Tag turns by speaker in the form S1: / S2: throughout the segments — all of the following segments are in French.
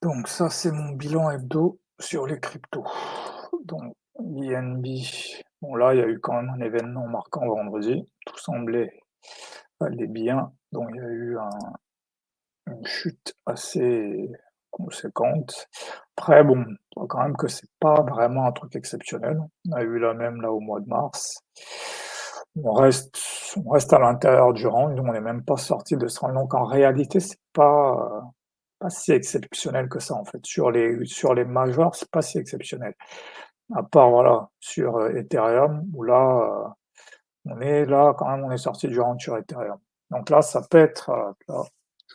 S1: Donc ça, c'est mon bilan hebdo sur les cryptos. Donc BNB, bon là, il y a eu quand même un événement marquant vendredi. Tout semblait aller bien. Donc il y a eu une chute assez conséquente. Après, bon, on voit quand même que c'est pas vraiment un truc exceptionnel. On a eu la même là au mois de mars. On reste, on reste à l'intérieur du range, on n'est même pas sorti de ce range. Donc en réalité, c'est pas si exceptionnel que ça en fait. Sur les majors, c'est pas si exceptionnel. À part voilà, sur, Ethereum où là, on est là quand même, on est sorti du range sur Ethereum. Donc là, ça peut être, là,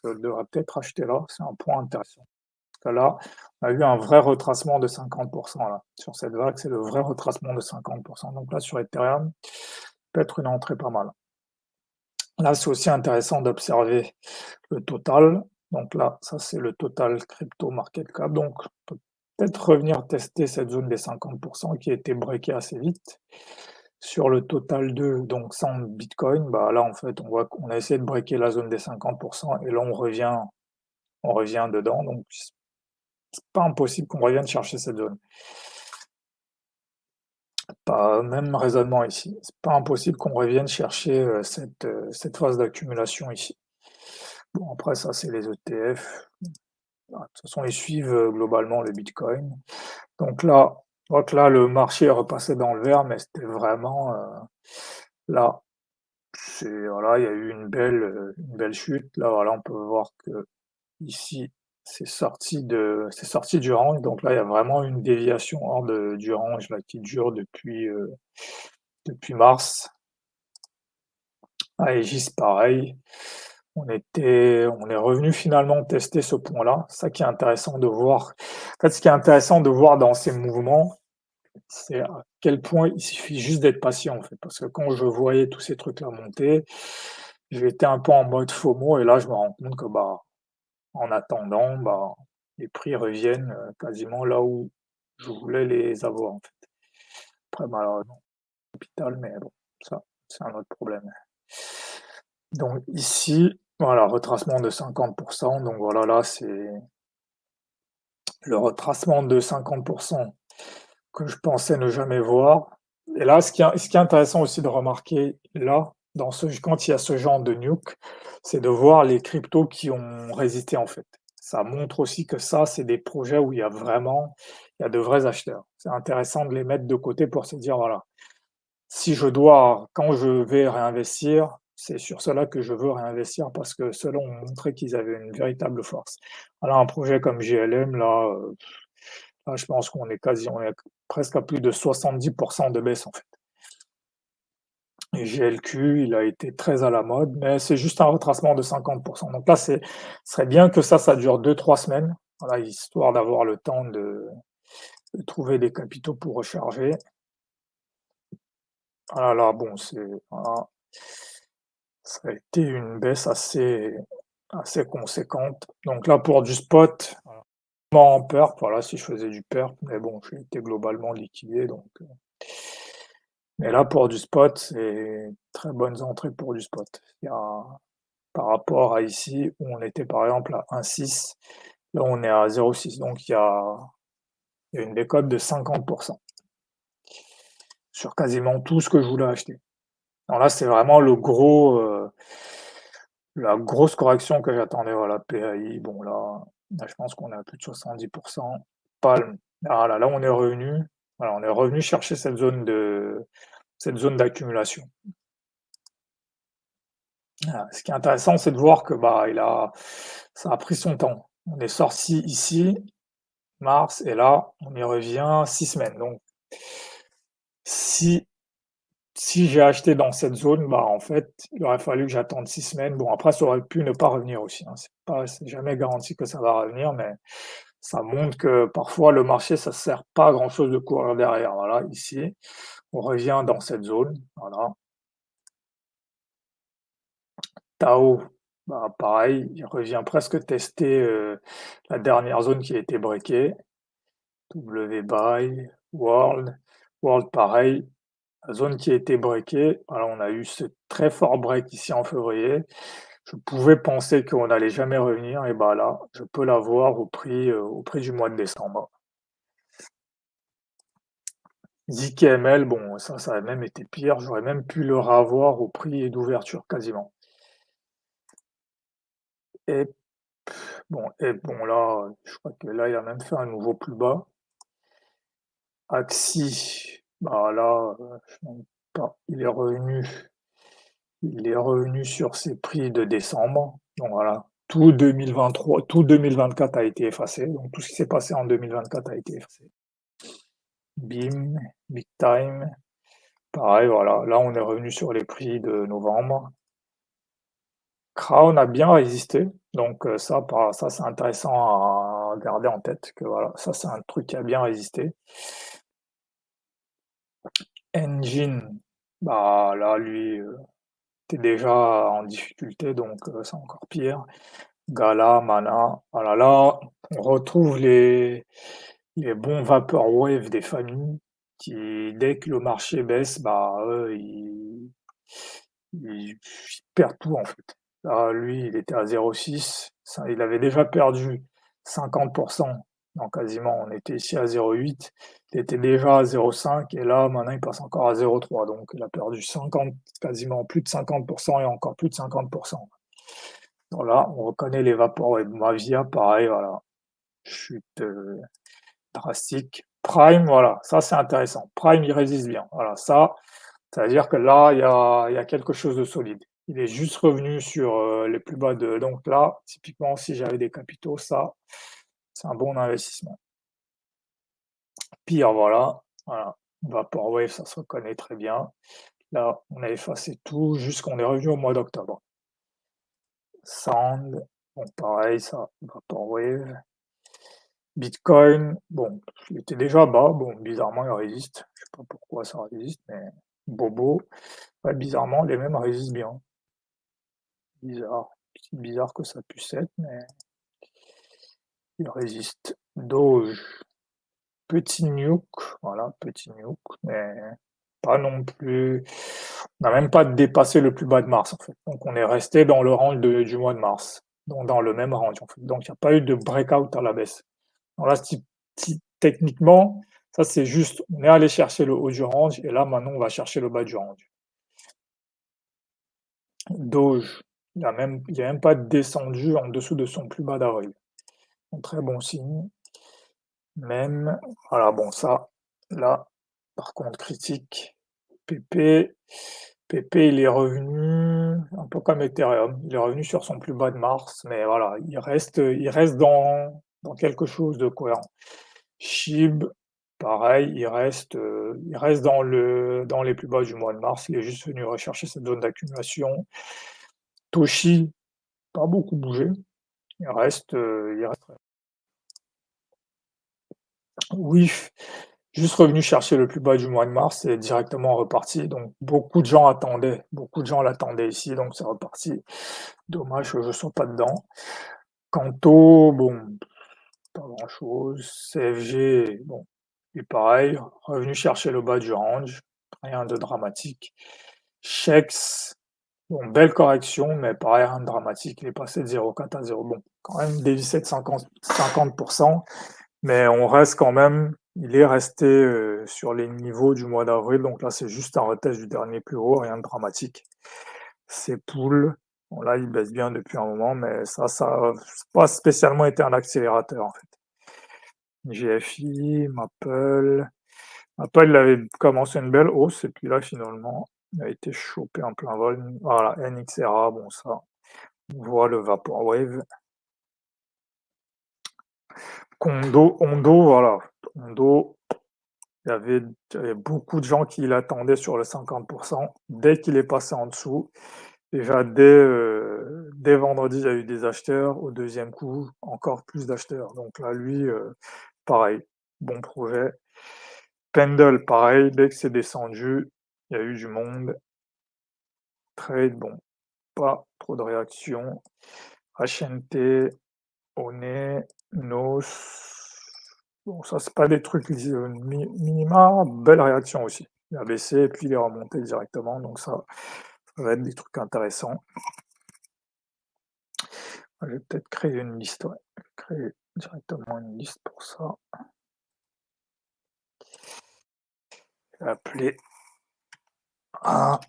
S1: je devrais peut-être acheter là, c'est un point intéressant. Parce que là, on a eu un vrai retracement de 50 là. Sur cette vague, c'est le vrai retracement de 50. Donc là, sur Ethereum, peut être une entrée pas mal. Là, c'est aussi intéressant d'observer le total. Donc là, ça c'est le total crypto market cap. Donc peut-être revenir tester cette zone des 50 qui a été breakée assez vite. Sur le total 2, donc sans Bitcoin, bah là en fait on voit qu'on a essayé de breaker la zone des 50 et là on revient dedans. Donc c'est pas impossible qu'on revienne chercher cette zone. Pas même raisonnement ici. C'est pas impossible qu'on revienne chercher cette phase d'accumulation ici. Bon, après, ça, c'est les ETF. De toute façon, ils suivent globalement le Bitcoin. Donc là, on voit que là, le marché est repassé dans le vert, mais c'était vraiment là. Voilà, il y a eu une belle chute. Là, voilà, on peut voir que ici, c'est sorti du range. Donc là, il y a vraiment une déviation hors du range là, qui dure depuis mars. Aegis, pareil. On est revenu finalement tester ce point-là. Ça qui est intéressant de voir. En fait, ce qui est intéressant de voir dans ces mouvements, c'est à quel point il suffit juste d'être patient, en fait. Parce que quand je voyais tous ces trucs-là monter, j'étais un peu en mode FOMO et là, je me rends compte que, bah, en attendant, bah, les prix reviennent quasiment là où je voulais les avoir, en fait. Après, malheureusement, capital, mais bon, ça, c'est un autre problème. Donc ici, voilà, retracement de 50. Donc voilà, là, c'est le retracement de 50 que je pensais ne jamais voir. Et là, ce qui est intéressant aussi de remarquer là, quand il y a ce genre de nuke, c'est de voir les cryptos qui ont résisté en fait. Ça montre aussi que ça, c'est des projets où il y a de vrais acheteurs. C'est intéressant de les mettre de côté pour se dire, voilà, quand je vais réinvestir, c'est sur cela que je veux réinvestir parce que ceux-là ont montré qu'ils avaient une véritable force. Voilà, un projet comme GLM, là, je pense on est presque à plus de 70 de baisse en fait. Et GLQ, il a été très à la mode, mais c'est juste un retracement de 50. Donc là, ce serait bien que ça dure 2-3 semaines, voilà, histoire d'avoir le temps de trouver des capitaux pour recharger. Voilà, là, bon, voilà, ça a été une baisse assez conséquente. Donc là, pour du spot, en perp, voilà, si je faisais du perp, mais bon, j'ai été globalement liquidé, donc. Mais là, pour du spot, c'est très bonnes entrées pour du spot. Par rapport à ici, où on était par exemple à 1,6, là on est à 0,6, donc il y a une décote de 50% sur quasiment tout ce que je voulais acheter. Alors là, c'est vraiment la grosse correction que j'attendais. Voilà, PAI, bon là, je pense qu'on est à plus de 70%. Palm, là on est revenu. Voilà, on est revenu chercher cette zone d'accumulation. Ce qui est intéressant, c'est de voir que bah, ça a pris son temps. On est sorti ici, mars, et là, on y revient 6 semaines. Donc, si, si j'ai acheté dans cette zone, bah, en fait, il aurait fallu que j'attende 6 semaines. Bon, après, ça aurait pu ne pas revenir aussi, hein. C'est jamais garanti que ça va revenir, mais ça montre que parfois le marché, ça sert pas à grand chose de courir derrière. Voilà, ici, on revient dans cette zone. Voilà. Tao, bah, pareil, il revient presque tester la dernière zone qui a été breakée. WBuy, World pareil, la zone qui a été breakée. Voilà, on a eu ce très fort break ici en février. je pouvais penser qu'on n'allait jamais revenir et bah, là, je peux l'avoir au prix du mois de décembre. ZKML, bon, ça a même été pire, j'aurais même pu le ravoir au prix d'ouverture quasiment. Et bon là, je crois que là, il a même fait un nouveau plus bas. Axie, bah là, je sais même pas, il est revenu sur ses prix de décembre. Donc voilà, tout 2023, tout 2024 a été effacé. Donc tout ce qui s'est passé en 2024 a été effacé. BIM, Big Time, pareil, voilà. Là, on est revenu sur les prix de novembre. Crown a bien résisté, donc ça c'est intéressant à garder en tête que voilà, ça c'est un truc qui a bien résisté. Engine, bah là lui, était déjà en difficulté donc c'est encore pire. Gala, Mana, voilà là, on retrouve les bons vaporwave des familles qui dès que le marché baisse, bah eux ils perdent tout en fait. Là, lui, il était à 0,6, ça il avait déjà perdu 50, donc quasiment on était ici à 0,8, il était déjà à 0,5 et là maintenant il passe encore à 0,3 donc il a perdu 50, quasiment plus de 50 et encore plus de 50. Donc là, on reconnaît les vapors et Mavia pareil, voilà, chute, drastique. Prime, voilà, ça c'est intéressant. Prime, il résiste bien. Voilà, ça veut dire que là, il y a quelque chose de solide. Il est juste revenu sur les plus bas de. Donc là, typiquement, si j'avais des capitaux, ça, c'est un bon investissement. Pire, voilà. Vaporwave, ça se reconnaît très bien. Là, on a effacé tout jusqu'on est revenu au mois d'octobre. Sound, bon, pareil, ça, Vaporwave. Bitcoin, bon, il était déjà bas, bon, bizarrement, il résiste. Je sais pas pourquoi ça résiste, mais bobo. Ouais, bizarrement, les mêmes résistent bien. Bizarre. C'est bizarre que ça puisse être, mais il résiste. Doge, petit nuke, voilà, petit nuke, mais pas non plus. On n'a même pas dépassé le plus bas de mars, en fait. Donc on est resté dans le range du mois de mars, donc dans le même range, en fait. Donc il n'y a pas eu de breakout à la baisse. Donc là, techniquement, ça c'est juste, on est allé chercher le haut du range et là maintenant on va chercher le bas du range. Doge, il n'a même pas descendu en dessous de son plus bas d'avril. Un très bon signe. Même, voilà, bon ça, là, par contre critique. PP, PP il est revenu un peu comme Ethereum, il est revenu sur son plus bas de mars, mais voilà, il reste dans quelque chose de cohérent. SHIB, pareil, il reste dans les plus bas du mois de mars, il est juste venu rechercher cette zone d'accumulation. Toshi, pas beaucoup bougé, il reste. WIF, juste revenu chercher le plus bas du mois de mars et directement reparti. Donc beaucoup de gens l'attendaient ici, donc c'est reparti. Dommage que je ne sois pas dedans. Kanto, bon, pas grand-chose. CFG, bon, et pareil, revenu chercher le bas du range, rien de dramatique. Chex, bon, belle correction, mais pareil, rien de dramatique. Il est passé de 0,4 à 0. Bon, quand même dévissé de 50%, mais on reste quand même, il est resté sur les niveaux du mois d'avril, donc là c'est juste un retest du dernier plus haut, rien de dramatique. C'est Pool, bon là il baisse bien depuis un moment, mais ça n'a pas spécialement été un accélérateur en fait. GFI, Maple, il avait commencé une belle hausse et puis là finalement il a été chopé en plein vol. Voilà, NXRA, bon ça, on voit le Vaporwave. Hondo, voilà, Hondo, il y avait beaucoup de gens qui l'attendaient sur le 50%. Dès qu'il est passé en dessous, déjà dès vendredi, il y a eu des acheteurs. Au deuxième coup, encore plus d'acheteurs. Donc là, lui, pareil, bon projet. Pendle, pareil, dès que c'est descendu, il y a eu du monde. Trade, bon, pas trop de réaction. HNT, One, Nos. Bon, ça, c'est pas des trucs minima, belle réaction aussi. Il a baissé et puis il est remonté directement, donc ça va être des trucs intéressants. Je vais peut-être créer une liste, ouais. Je vais créer directement une liste pour ça. Je vais appeler A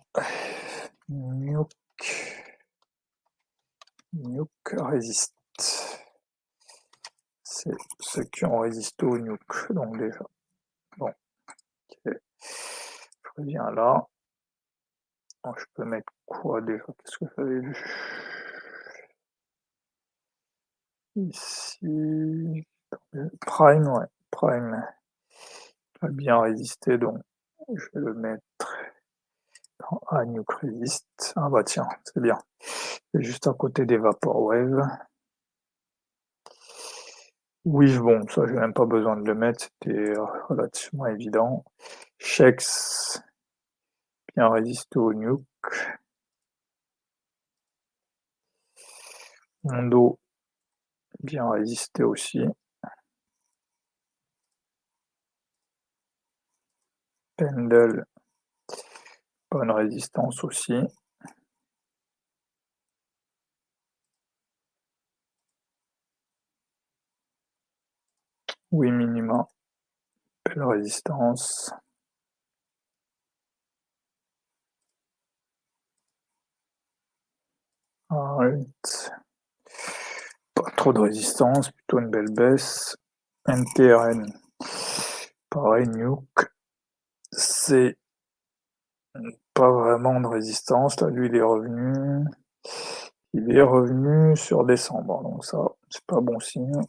S1: nuke resist. C'est ceux qui ont résisté au nuke, donc déjà. Bon, ok. Je reviens là. Donc, je peux mettre quoi déjà? Qu'est-ce que j'avais vu? Ici, Prime, ouais, Prime a bien résisté, donc je vais le mettre dans A nuke resist. Ah bah tiens, c'est bien. C'est juste à côté des Vaporwave. Oui, bon, ça j'ai même pas besoin de le mettre, c'était relativement évident. Shex, bien résisté au nuke. Mondo, bien résisté aussi. Pendle, bonne résistance aussi. Oui, minima, belle résistance. Alright. Pas trop de résistance, plutôt une belle baisse. NTRN, pareil, nuke. C'est pas vraiment de résistance, là, lui, il est revenu sur décembre, donc ça, c'est pas bon signe.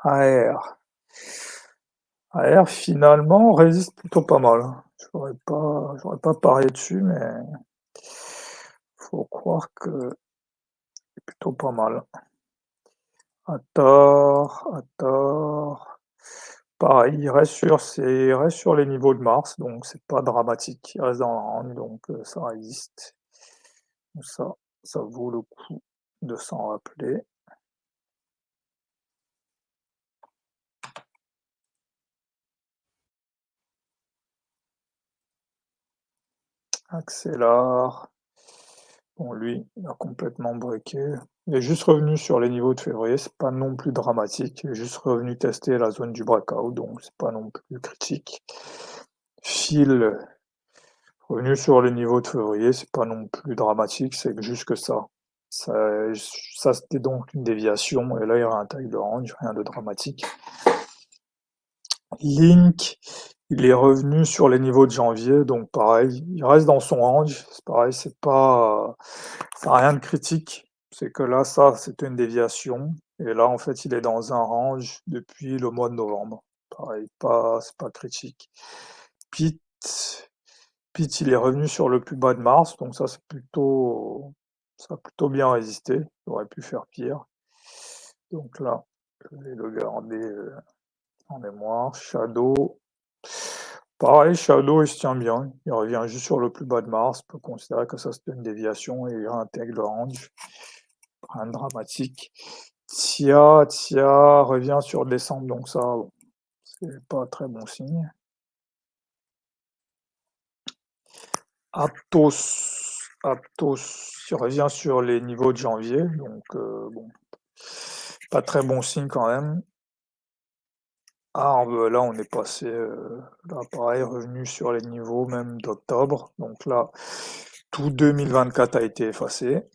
S1: AR. AR, finalement, résiste plutôt pas mal. J'aurais pas parié dessus, mais faut croire que c'est plutôt pas mal. À tort. Pareil, il reste sur les niveaux de Mars, donc c'est pas dramatique. Il reste dans la range, donc ça résiste. Donc ça vaut le coup de s'en rappeler. Axelar. Bon, lui, il a complètement breaké. Il est juste revenu sur les niveaux de février, c'est pas non plus dramatique. Il est juste revenu tester la zone du breakout, donc c'est pas non plus critique. Phil, revenu sur les niveaux de février, c'est pas non plus dramatique, c'est juste que ça. Ça c'était donc une déviation, et là il réintègre le range, rien de dramatique. Link, il est revenu sur les niveaux de janvier, donc pareil, il reste dans son range, c'est pareil, ça n'a rien de critique. C'est que là, ça, c'était une déviation, et là, en fait, il est dans un range depuis le mois de novembre. Pareil, c'est pas critique. Pete, Pete, il est revenu sur le plus bas de mars, donc ça a plutôt bien résisté. Il aurait pu faire pire. Donc là, je vais le garder en mémoire. Shadow, pareil, Shadow, il se tient bien. Il revient juste sur le plus bas de mars. On peut considérer que ça, c'était une déviation et il réintègre le range. Rien de dramatique. Tia revient sur décembre, donc ça, bon, c'est pas très bon signe. Aptos, il revient sur les niveaux de janvier, donc bon, pas très bon signe quand même. Arb, là on est passé, là pareil, revenu sur les niveaux même d'octobre, donc là tout 2024 a été effacé.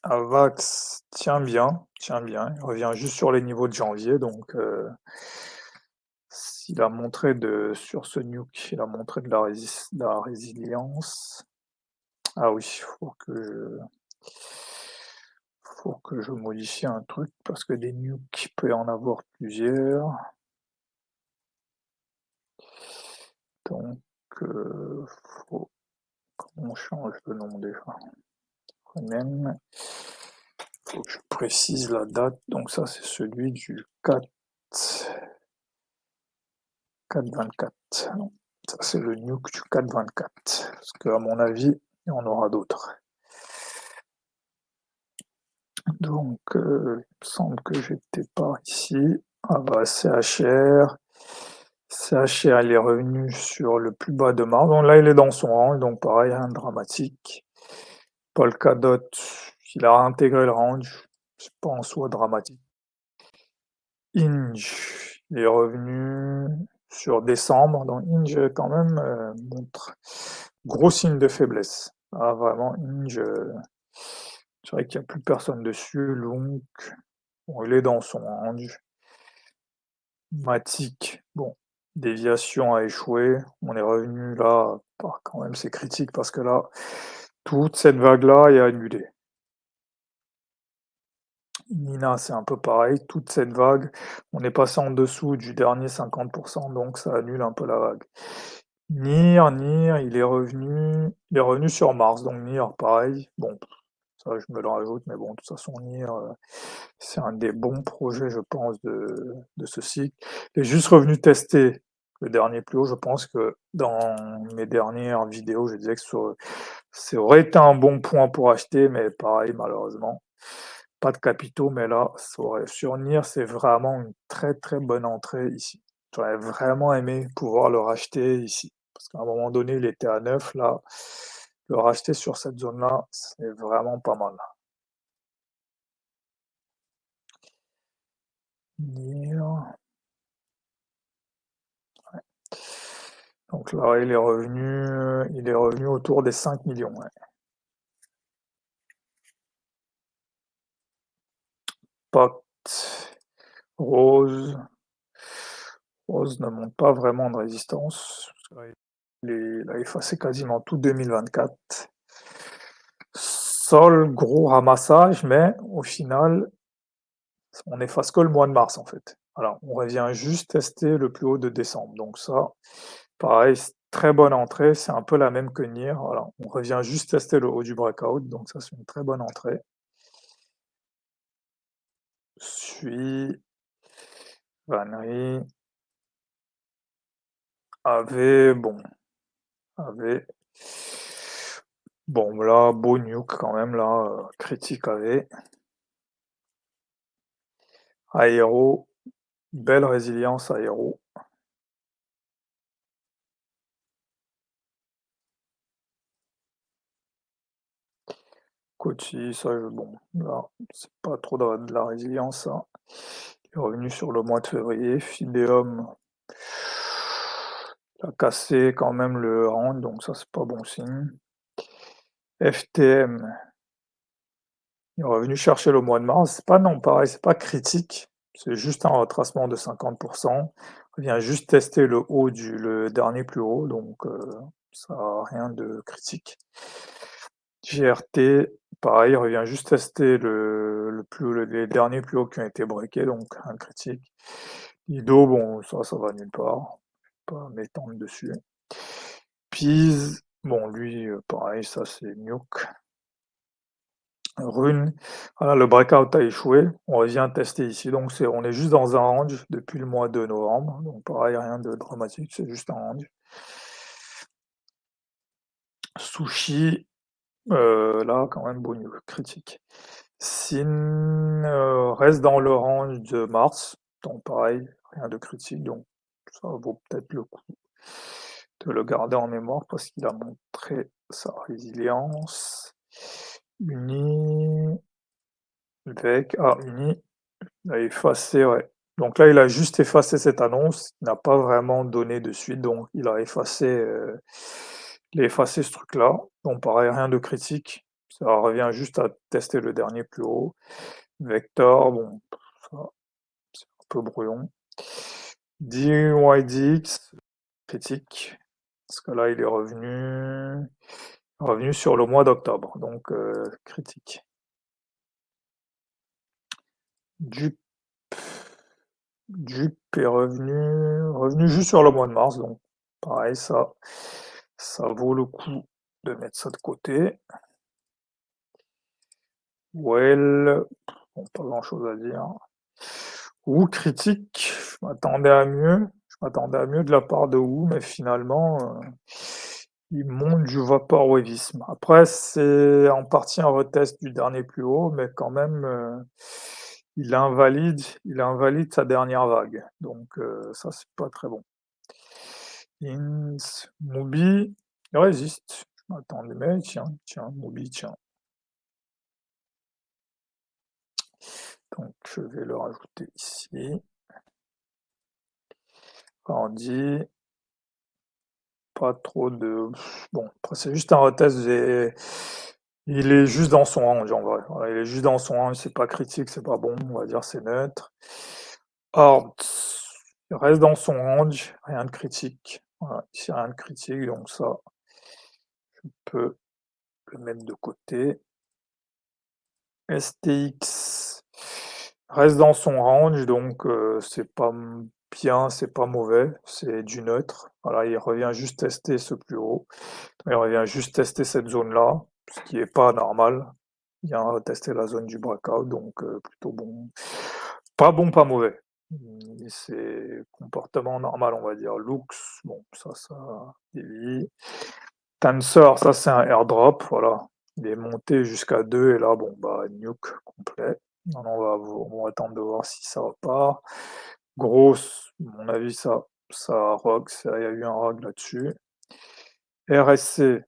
S1: Avax tient bien, il revient juste sur les niveaux de janvier, donc il a montré sur ce nuke, il a montré de la résilience. Ah oui, faut que je modifie un truc parce que des nukes, il peut y en avoir plusieurs. Donc, faut qu'on change le nom déjà. Même, faut que je précise la date. Donc ça, c'est celui du 4-24. Ça, c'est le nuke du 4-24. Parce qu'à mon avis, il y en aura d'autres. Donc, il me semble que j'étais pas ici. Ah bah, CHR, il est revenu sur le plus bas de mars. Donc là, il est dans son rang, donc pareil, rien de dramatique. Polkadot, qu'il a intégré le range, c'est pas en soi dramatique. Inge, il est revenu sur décembre, donc Inge quand même montre gros signe de faiblesse. Ah vraiment Inge, c'est vrai qu'il y a plus personne dessus, donc bon, il est dans son range. Matic, bon, déviation a échoué. On est revenu là, quand même c'est critique parce que là, toute cette vague-là est annulée. Nina, c'est un peu pareil, toute cette vague, on est passé en dessous du dernier 50%, donc ça annule un peu la vague. Nier, il est revenu sur Mars, donc Nier, pareil. Bon, ça je me le rajoute, mais bon, de toute façon, Nier, c'est un des bons projets, je pense, de ce cycle. Il est juste revenu tester le dernier plus haut. Je pense que dans mes dernières vidéos, je disais que ça aurait été un bon point pour acheter, mais pareil, malheureusement, pas de capitaux. Mais là, sur Nier, c'est vraiment une très très bonne entrée ici. J'aurais vraiment aimé pouvoir le racheter ici. Parce qu'à un moment donné, il était à 9, là. Le racheter sur cette zone-là, c'est vraiment pas mal. Nier. Donc là, il est revenu autour des 5 millions. Ouais. Pacte, Rose. Rose ne monte pas vraiment de résistance. Il a effacé quasiment tout 2024. Sol, gros ramassage, mais au final, on efface que le mois de mars en fait. Alors, on revient juste tester le plus haut de décembre. Donc ça, pareil, très bonne entrée. C'est un peu la même que Nier. Voilà, on revient juste tester le haut du breakout. Donc ça, c'est une très bonne entrée. Suis Vannery, bon, avait, bon là, beau nuke quand même, là, critique avait, Aéro, belle résilience Aéro, Kochi, ça, bon, là, c'est pas trop de la résilience, ça. Il est revenu sur le mois de février, Fideum, il a cassé quand même le round, donc ça, c'est pas bon signe. FTM, il est revenu chercher le mois de mars. C'est pas non pareil, c'est pas critique. C'est juste un retracement de 50%. On vient juste tester le dernier plus haut, donc ça n'a rien de critique. GRT, pareil, il revient juste tester les derniers plus hauts qui ont été breakés, donc un critique. Lido, bon, ça va nulle part. Je vais pas m'étendre dessus. Pease, bon, lui, pareil, ça c'est nuke. Rune, voilà, le breakout a échoué. On revient tester ici. Donc, on est juste dans un range depuis le mois de novembre. Donc, pareil, rien de dramatique, c'est juste un range. Sushi, là, quand même, bon critique. Sin reste dans le range de mars. Donc, pareil, rien de critique. Donc, ça vaut peut-être le coup de le garder en mémoire parce qu'il a montré sa résilience. Uni, Uni, il a effacé, ouais. Donc là, il a juste effacé cette annonce, il n'a pas vraiment donné de suite, donc il a effacé ce truc-là. Donc pareil, rien de critique, ça revient juste à tester le dernier plus haut. Vector, bon, ça, c'est un peu brouillon. DYDX, critique, parce que là, il est revenu sur le mois d'octobre, donc critique. Du Dup est revenu juste sur le mois de mars, donc pareil, ça vaut le coup de mettre ça de côté. Well, bon, pas grand-chose à dire. Wu critique, je m'attendais à mieux de la part de Wu, mais finalement, il monte du vaporwavisme. Après, c'est en partie un retest du dernier plus haut, mais quand même, il invalide sa dernière vague. Donc, ça, c'est pas très bon. Mubi, il résiste. Je m'attendais, mais tiens, Mubi, tiens. Donc je vais le rajouter ici. Grandi. Pas trop de. Bon, après c'est juste un retest. Il est juste dans son range en vrai. Voilà, il est juste dans son range, c'est pas critique, c'est pas bon, on va dire c'est neutre. Or, il reste dans son range, rien de critique. Voilà, ici rien de critique, donc ça, je peux le mettre de côté. STX reste dans son range, donc c'est pas bien, c'est pas mauvais, c'est du neutre. Voilà, il revient juste tester ce plus haut. Il revient juste tester cette zone-là, ce qui est pas normal. Il vient tester la zone du breakout, donc plutôt bon. Pas bon, pas mauvais. C'est comportement normal, on va dire. Looks, bon, ça dévie. Tensor, ça c'est un airdrop, voilà. Il est monté jusqu'à 2 et là, bon, bah, nuke complet. Non, on va attendre de voir si ça repart. Grosse, à mon avis, ça rogue, il y a eu un rogue là-dessus. RSC,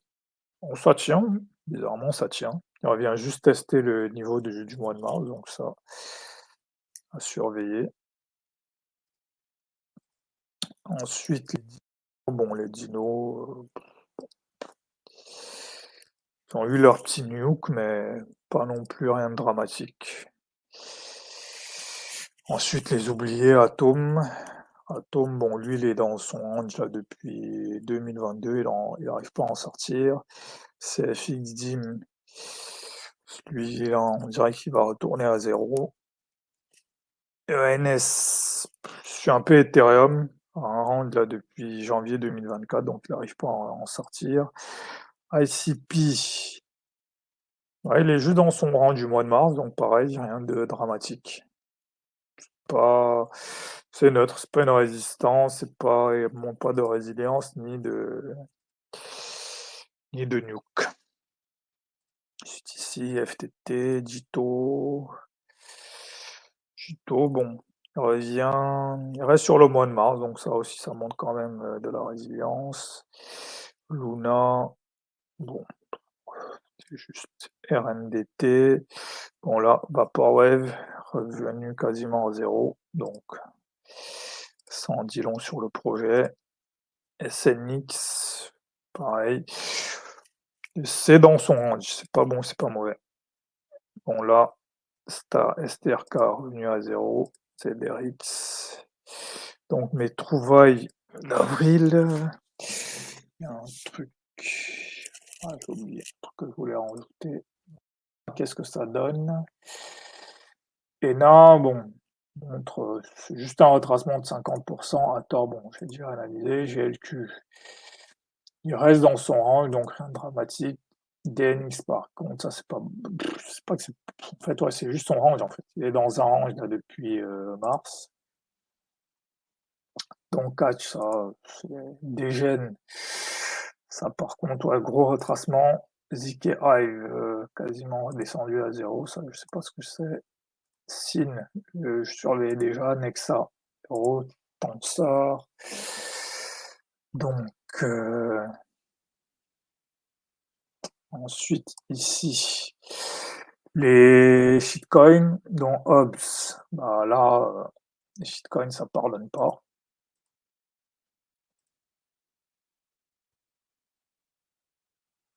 S1: bon, ça tient, bizarrement, ça tient. Il revient juste tester le niveau du mois de mars, donc ça, à surveiller. Ensuite, les dinos, ils ont eu leur petit nuke, mais pas non plus rien de dramatique. Ensuite, les oubliés, Atom. Atom, bon, lui, il est dans son range là depuis 2022, il n'arrive pas à en sortir. CFX Dim, lui, on dirait qu'il va retourner à 0. ENS, je suis un peu Ethereum, un range là depuis janvier 2024, donc il n'arrive pas à en sortir. ICP, ouais, il est juste dans son rang du mois de mars, donc pareil, rien de dramatique. Pas, c'est neutre, c'est pas une résistance, il montre pas de résilience ni de nuke. Ensuite ici, FTT, Jito, bon, il reste sur le mois de mars, donc ça aussi, ça montre quand même de la résilience. Luna, bon, c'est juste RNDT. Bon là, Vaporwave, revenu quasiment à 0, donc ça en dit long sur le projet. SNX, pareil, c'est dans son range, c'est pas bon, c'est pas mauvais. Bon là, STRK revenu à 0, CDRX. Donc mes trouvailles d'avril, il y a un truc, j'ai oublié un truc que je voulais rajouter. Qu'est-ce que ça donne? ENA, bon, c'est juste un retracement de 50%, à tort, bon, j'ai déjà analysé. GLQ, il reste dans son range, donc rien de dramatique. DNX, par contre, ça c'est pas, c'est pas que c'est, en fait, ouais, c'est juste son range, en fait. Il est dans un range là depuis mars. Donc catch, ça, c'est dégène. Ça, par contre, ouais, gros retracement. ZK Hive, quasiment descendu à 0, ça, je sais pas ce que c'est. Sin, je surveillais déjà. Nexa, Euro, Tensor. Donc, ensuite, ici, les shitcoins, dont Hobbs. Bah là, les shitcoins, ça pardonne pas.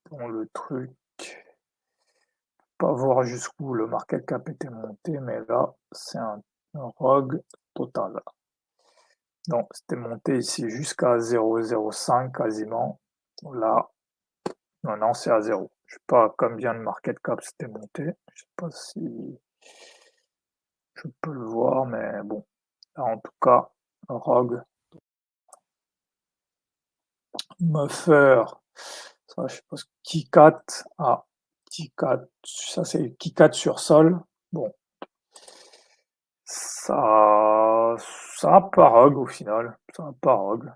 S1: Bon, le truc, pas voir jusqu'où le market cap était monté, mais là, c'est un rogue total. Donc, c'était monté ici jusqu'à 0,05 quasiment. Là, non, c'est à 0. Je sais pas combien de market cap c'était monté. Je sais pas si je peux le voir, mais bon. Là, en tout cas, rogue. Muffer, ça, je sais pas, Kikat, Kikat, ça c'est Kikat sur sol. Bon, ça, ça a pas rogue au final. Ça a pas rogue.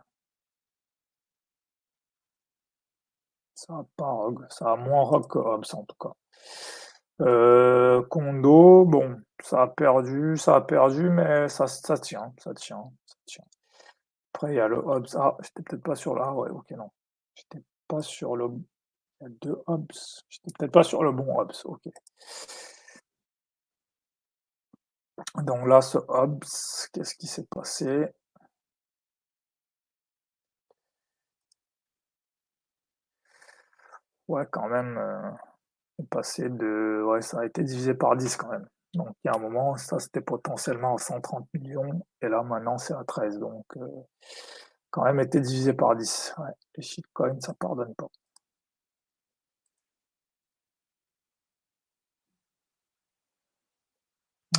S1: Ça a pas rogue. Ça a moins rogue que Hobbs en tout cas. Kondo, bon, ça a perdu, mais ça tient, ça tient, ça tient. Après, il y a le Hobbs. Ah, j'étais peut-être pas sur là. Ouais, ok, non. J'étais pas sur le. Il y a deux Hobbs. J'étais peut-être pas sur le bon Hobbs. Ok. Donc là, ce Hobbs, qu'est-ce qui s'est passé? Ouais, quand même, c'est passé de ouais, ça a été divisé par 10 quand même. Donc il y a un moment, ça c'était potentiellement à 130 millions et là maintenant c'est à 13 donc quand même été divisé par 10. Ouais, les shitcoins ça pardonne pas.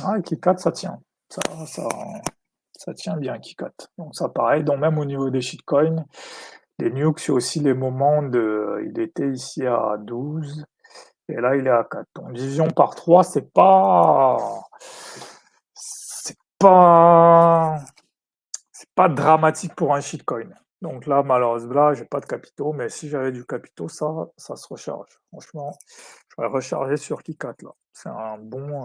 S1: Ah et KitKat ça tient. Ça ça ça tient bien KitKat. Donc ça pareil, donc même au niveau des shitcoins, les nukes, c'est aussi les moments de il était ici à 12 et là il est à 4. Donc division par 3, c'est pas c'est pas dramatique pour un shitcoin. Donc là, malheureusement, là, j'ai pas de capitaux, mais si j'avais du capitaux, ça se recharge. Franchement, je vais recharger sur KiCat là. C'est un bon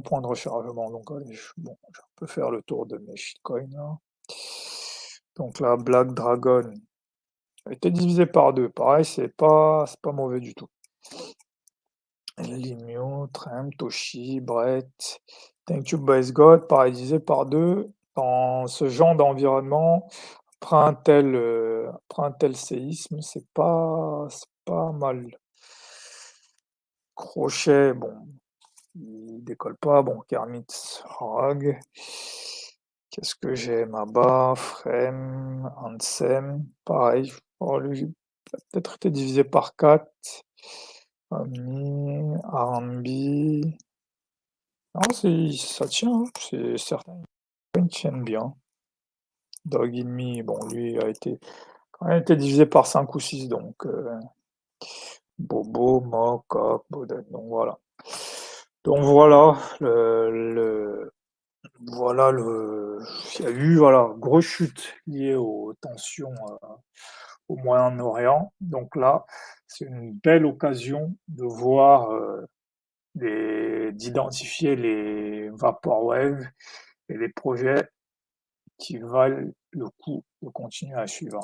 S1: point de rechargement. Donc allez, bon, je peux faire le tour de mes shitcoins là. Donc là, Black Dragon a été divisé par 2. Pareil, c'est pas mauvais du tout. Limio, Trem, Toshi, Brett, Thank You Base God, pareil, divisé par 2. Dans ce genre d'environnement, après un tel séisme, c'est pas mal. Crochet, bon, il décolle pas. Bon, Kermit Frog. Qu'est-ce que j'ai? Maba, Frame, Ansem, pareil. Oh, lui, il a peut-être été divisé par 4. Omni, R&B. Non, ça tient, hein, c'est certain. Ils tiennent bien. Dog Me, bon, lui a été quand même été divisé par 5 ou 6, donc Bobo, Mo, Coq, Boden, donc voilà. Donc voilà, voilà il y a eu voilà grosse chute liée aux tensions au Moyen-Orient. Donc là, c'est une belle occasion de voir, d'identifier les vaporwaves et les projets qui valent le coup de continuer à suivre.